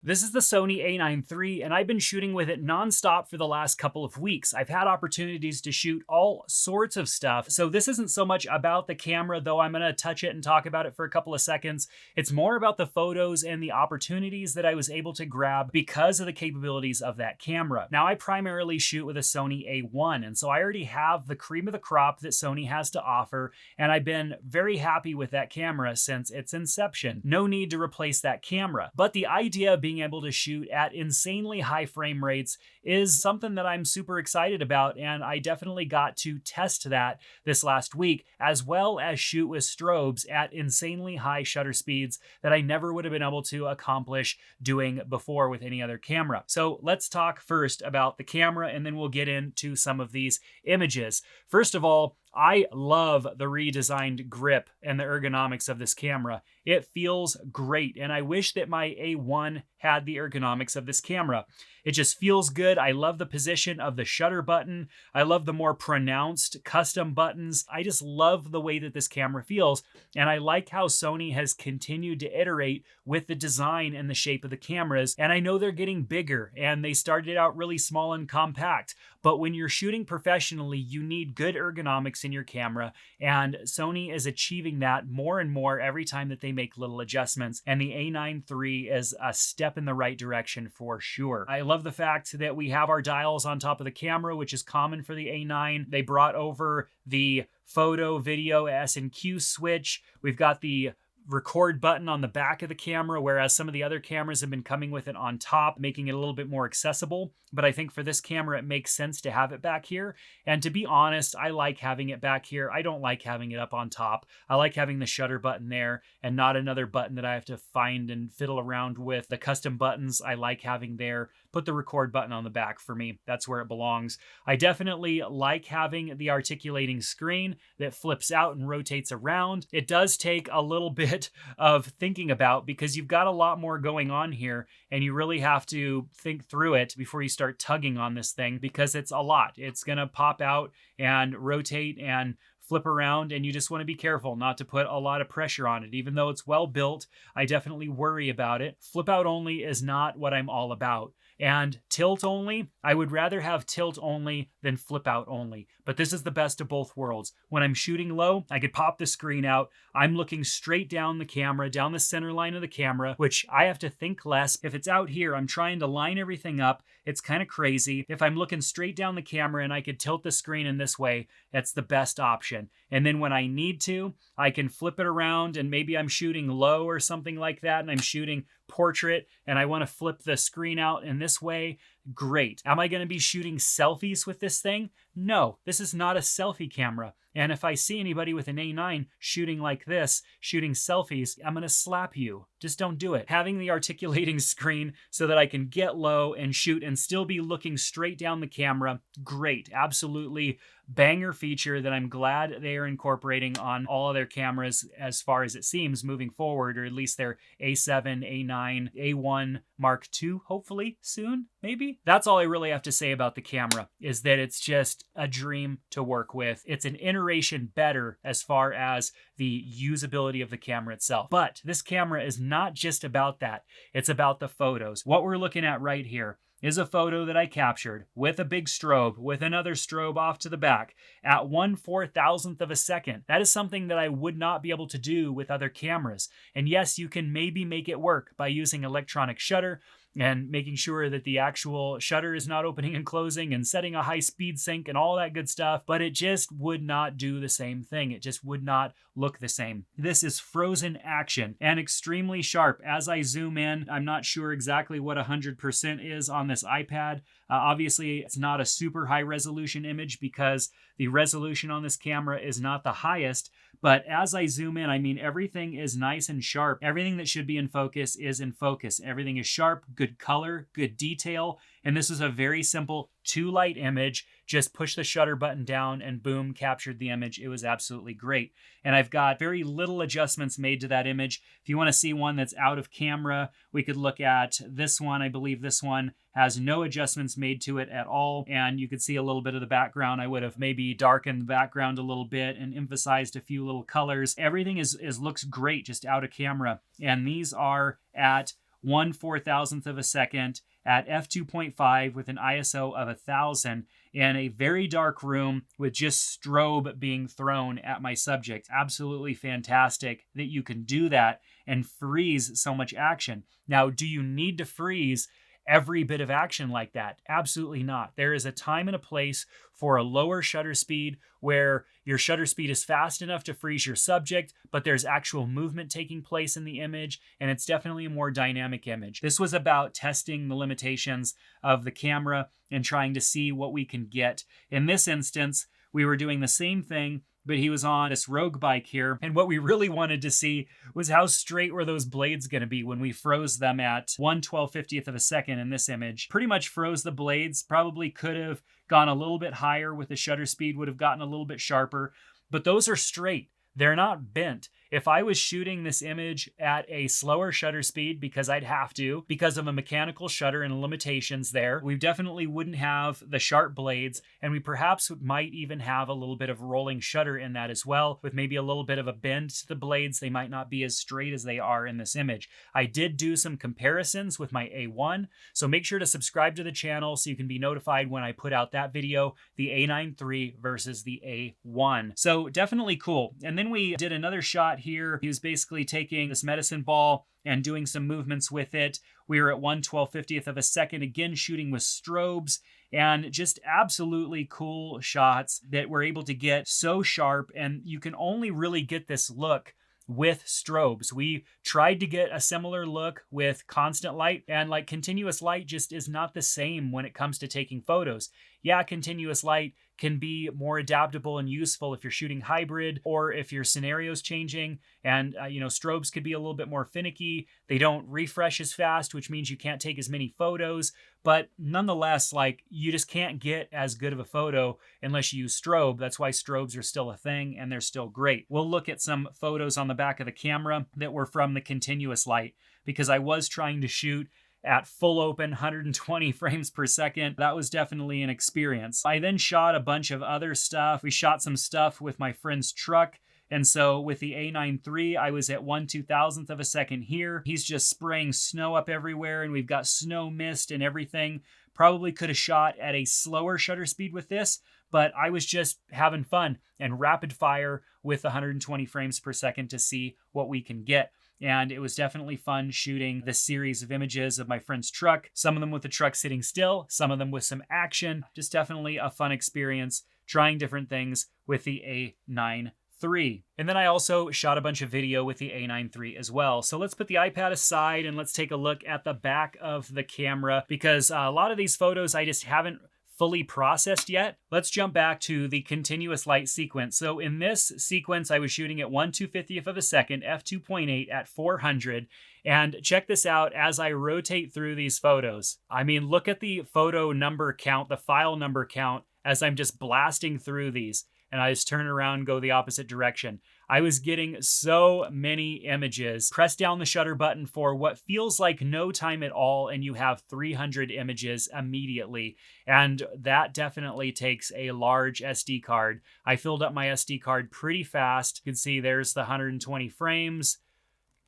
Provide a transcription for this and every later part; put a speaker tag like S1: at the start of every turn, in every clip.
S1: This is the Sony a9 III, and I've been shooting with it nonstop for the last couple of weeks. I've had opportunities to shoot all sorts of stuff, so this isn't so much about the camera, though I'm going to touch it and talk about it for a couple of seconds. It's more about the photos and the opportunities that I was able to grab because of the capabilities of that camera. Now, I primarily shoot with a Sony a1, and so I already have the cream of the crop that Sony has to offer, and I've been very happy with that camera since its inception. No need to replace that camera, but the idea of being able to shoot at insanely high frame rates is something that I'm super excited about, and I definitely got to test that this last week, as well as shoot with strobes at insanely high shutter speeds that I never would have been able to accomplish doing before with any other camera. So let's talk first about the camera, and then we'll get into some of these images. First of all, I love the redesigned grip and the ergonomics of this camera. It feels great, and I wish that my A1 had the ergonomics of this camera. It just feels good. I love the position of the shutter button. I love the more pronounced custom buttons. I just love the way that this camera feels, and I like how Sony has continued to iterate with the design and the shape of the cameras, and I know they're getting bigger, and they started out really small and compact, but when you're shooting professionally, you need good ergonomics in your camera, and Sony is achieving that more and more every time that they make little adjustments, and the a9 III is a step in the right direction for sure. I love the fact that we have our dials on top of the camera, which is common for the a9. They brought over the photo, video, S&Q switch. We've got the record button on the back of the camera, whereas some of the other cameras have been coming with it on top, making it a little bit more accessible. But I think for this camera, it makes sense to have it back here. And to be honest, I like having it back here. I don't like having it up on top. I like having the shutter button there and not another button that I have to find and fiddle around with. The custom buttons I like having there. Put the record button on the back for me. That's where it belongs. I definitely like having the articulating screen that flips out and rotates around. It does take a little bit of thinking about because you've got a lot more going on here, and you really have to think through it before you start tugging on this thing because it's a lot. It's gonna pop out and rotate and flip around, and you just want to be careful not to put a lot of pressure on it. Even though it's well built, I definitely worry about it. Flip out only is not what I'm all about. And tilt only, I would rather have tilt only than flip out only. But this is the best of both worlds. When I'm shooting low, I could pop the screen out. I'm looking straight down the camera, down the center line of the camera, which I have to think less. If it's out here, I'm trying to line everything up. It's kind of crazy. If I'm looking straight down the camera and I could tilt the screen in this way, that's the best option. And then when I need to, I can flip it around, and maybe I'm shooting low or something like that, and I'm shooting portrait and I want to flip the screen out in this way. Great. Am I going to be shooting selfies with this thing? No, this is not a selfie camera. And if I see anybody with an A9 shooting like this, shooting selfies, I'm going to slap you. Just don't do it. Having the articulating screen so that I can get low and shoot and still be looking straight down the camera, great. Absolutely banger feature that I'm glad they are incorporating on all of their cameras as far as it seems moving forward, or at least their A7, A9, A1 Mark II, hopefully soon, maybe? That's all I really have to say about the camera, is that it's just a dream to work with. It's an iteration better as far as the usability of the camera itself. But this camera is not just about that. It's about the photos. What we're looking at right here is a photo that I captured with a big strobe, with another strobe off to the back at 1/4000th of a second. That is something that I would not be able to do with other cameras. And yes, you can maybe make it work by using electronic shutter and making sure that the actual shutter is not opening and closing and setting a high speed sync and all that good stuff, but it just would not do the same thing. It just would not look the same. This is frozen action and extremely sharp. As I zoom in, I'm not sure exactly what 100% is on this iPad. Obviously, it's not a super high resolution image because the resolution on this camera is not the highest, but as I zoom in, I mean, everything is nice and sharp. Everything that should be in focus is in focus. Everything is sharp, good color, good detail, and this is a very simple 2-light image. Just push the shutter button down and boom, captured the image. It was absolutely great. And I've got very little adjustments made to that image. If you want to see one that's out of camera, we could look at this one. I believe this one has no adjustments made to it at all. And you could see a little bit of the background. I would have maybe darkened the background a little bit and emphasized a few little colors. Everything looks great just out of camera. And these are at 1/4000th of a second at f2.5 with an ISO of 1000 in a very dark room with just strobe being thrown at my subject. Absolutely fantastic that you can do that and freeze so much action. Now, do you need to freeze every bit of action like that? Absolutely not. There is a time and a place for a lower shutter speed where your shutter speed is fast enough to freeze your subject, but there's actual movement taking place in the image, and it's definitely a more dynamic image. This was about testing the limitations of the camera and trying to see what we can get. In this instance, we were doing the same thing, but he was on this rogue bike here. And what we really wanted to see was how straight were those blades going to be when we froze them at 1/1250th of a second in this image. Pretty much froze the blades, probably could have gone a little bit higher with the shutter speed, would have gotten a little bit sharper, but those are straight. They're not bent. If I was shooting this image at a slower shutter speed, because I'd have to, because of a mechanical shutter and limitations there, we definitely wouldn't have the sharp blades, and we perhaps might even have a little bit of rolling shutter in that as well, with maybe a little bit of a bend to the blades. They might not be as straight as they are in this image. I did do some comparisons with my A1, so make sure to subscribe to the channel so you can be notified when I put out that video, the A9 III versus the A1. So definitely cool. And then we did another shot here. He was basically taking this medicine ball and doing some movements with it. We were at 1/1250th of a second, again shooting with strobes, and just absolutely cool shots that we're able to get so sharp, and you can only really get this look with strobes. We tried to get a similar look with constant light, and like continuous light just is not the same when it comes to taking photos. Yeah, continuous light can be more adaptable and useful if you're shooting hybrid or if your scenario's changing, and strobes could be a little bit more finicky. They don't refresh as fast, which means you can't take as many photos, but nonetheless, like, you just can't get as good of a photo unless you use strobe. That's why strobes are still a thing, and they're still great. We'll look at some photos on the back of the camera that were from the continuous light, because I was trying to shoot at full open 120 frames per second. That was definitely an experience. I then shot a bunch of other stuff. We shot some stuff with my friend's truck. And so with the A9 III, I was at 1/2000th of a second here. He's just spraying snow up everywhere, and we've got snow mist and everything. Probably could have shot at a slower shutter speed with this, but I was just having fun and rapid fire with 120 frames per second to see what we can get. And it was definitely fun shooting this series of images of my friend's truck, some of them with the truck sitting still, some of them with some action. Just definitely a fun experience trying different things with the A9 III. And then I also shot a bunch of video with the A9 III as well. So let's put the iPad aside and let's take a look at the back of the camera, because a lot of these photos I just haven't fully processed yet. Let's jump back to the continuous light sequence. So in this sequence, I was shooting at 1/250th of a second, f2.8 at 400. And check this out as I rotate through these photos. I mean, look at the photo number count, the file number count, as I'm just blasting through these. And I just turn around and go the opposite direction. I was getting so many images. Press down the shutter button for what feels like no time at all, and you have 300 images immediately. And that definitely takes a large SD card. I filled up my SD card pretty fast. You can see there's the 120 frames.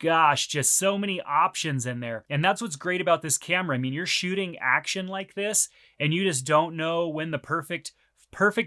S1: Gosh, just so many options in there. And that's what's great about this camera. I mean, you're shooting action like this, and you just don't know when the perfect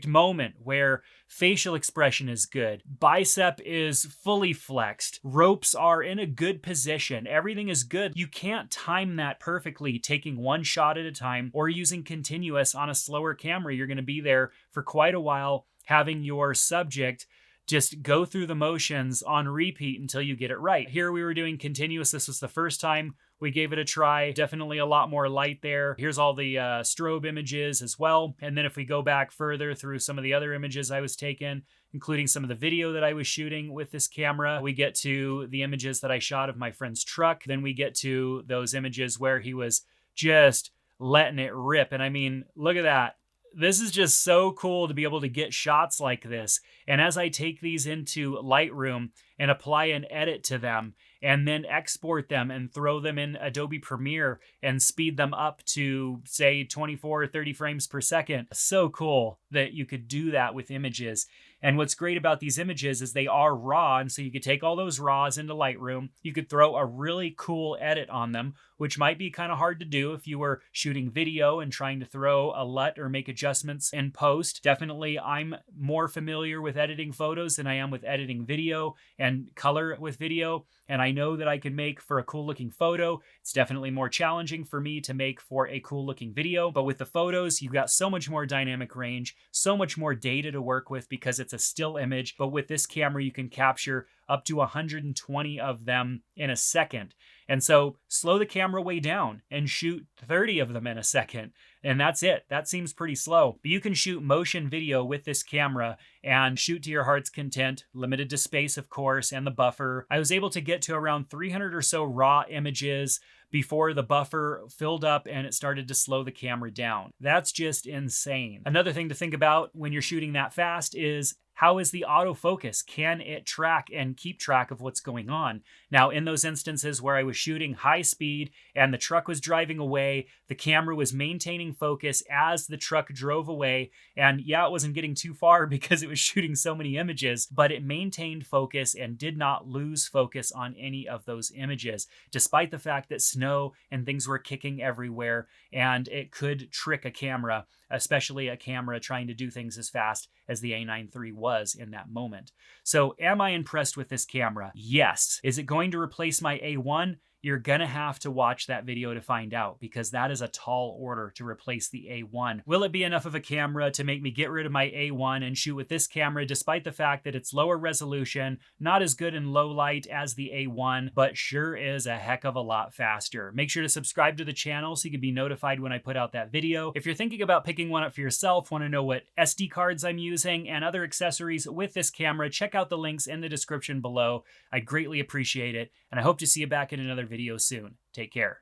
S1: moment where facial expression is good, bicep is fully flexed, ropes are in a good position, everything is good. You can't time that perfectly taking one shot at a time or using continuous on a slower camera. You're going to be there for quite a while having your subject just go through the motions on repeat until you get it right. Here we were doing continuous. This was the first time we gave it a try. Definitely a lot more light there. Here's all the strobe images as well. And then if we go back further through some of the other images I was taking, including some of the video that I was shooting with this camera, we get to the images that I shot of my friend's truck. Then we get to those images where he was just letting it rip. And I mean, look at that. This is just so cool to be able to get shots like this. And as I take these into Lightroom and apply an edit to them and then export them and throw them in Adobe Premiere and speed them up to, say, 24 or 30 frames per second. So cool that you could do that with images. And what's great about these images is they are raw, and so you could take all those raws into Lightroom. You could throw a really cool edit on them, which might be kind of hard to do if you were shooting video and trying to throw a LUT or make adjustments in post. Definitely, I'm more familiar with editing photos than I am with editing video and color with video, and I know that I can make for a cool looking photo. It's definitely more challenging for me to make for a cool looking video, but with the photos, you've got so much more dynamic range, so much more data to work with because it's a still image, but with this camera, you can capture up to 120 of them in a second. And so slow the camera way down and shoot 30 of them in a second. And that's it. That seems pretty slow. But you can shoot motion video with this camera and shoot to your heart's content, limited to space, of course, and the buffer. I was able to get to around 300 or so raw images before the buffer filled up and it started to slow the camera down. That's just insane. Another thing to think about when you're shooting that fast is, how is the autofocus? Can it track and keep track of what's going on? Now, in those instances where I was shooting high speed and the truck was driving away, the camera was maintaining focus as the truck drove away. And yeah, it wasn't getting too far because it was shooting so many images, but it maintained focus and did not lose focus on any of those images, despite the fact that snow and things were kicking everywhere and it could trick a camera, especially a camera trying to do things as fast as the a9III was in that moment. So am I impressed with this camera? Yes. Is it going to replace my A1? You're gonna have to watch that video to find out, because that is a tall order to replace the A1. Will it be enough of a camera to make me get rid of my A1 and shoot with this camera, despite the fact that it's lower resolution, not as good in low light as the A1, but sure is a heck of a lot faster. Make sure to subscribe to the channel so you can be notified when I put out that video. If you're thinking about picking one up for yourself, want to know what SD cards I'm using and other accessories with this camera, check out the links in the description below. I'd greatly appreciate it, and I hope to see you back in another video soon. Take care.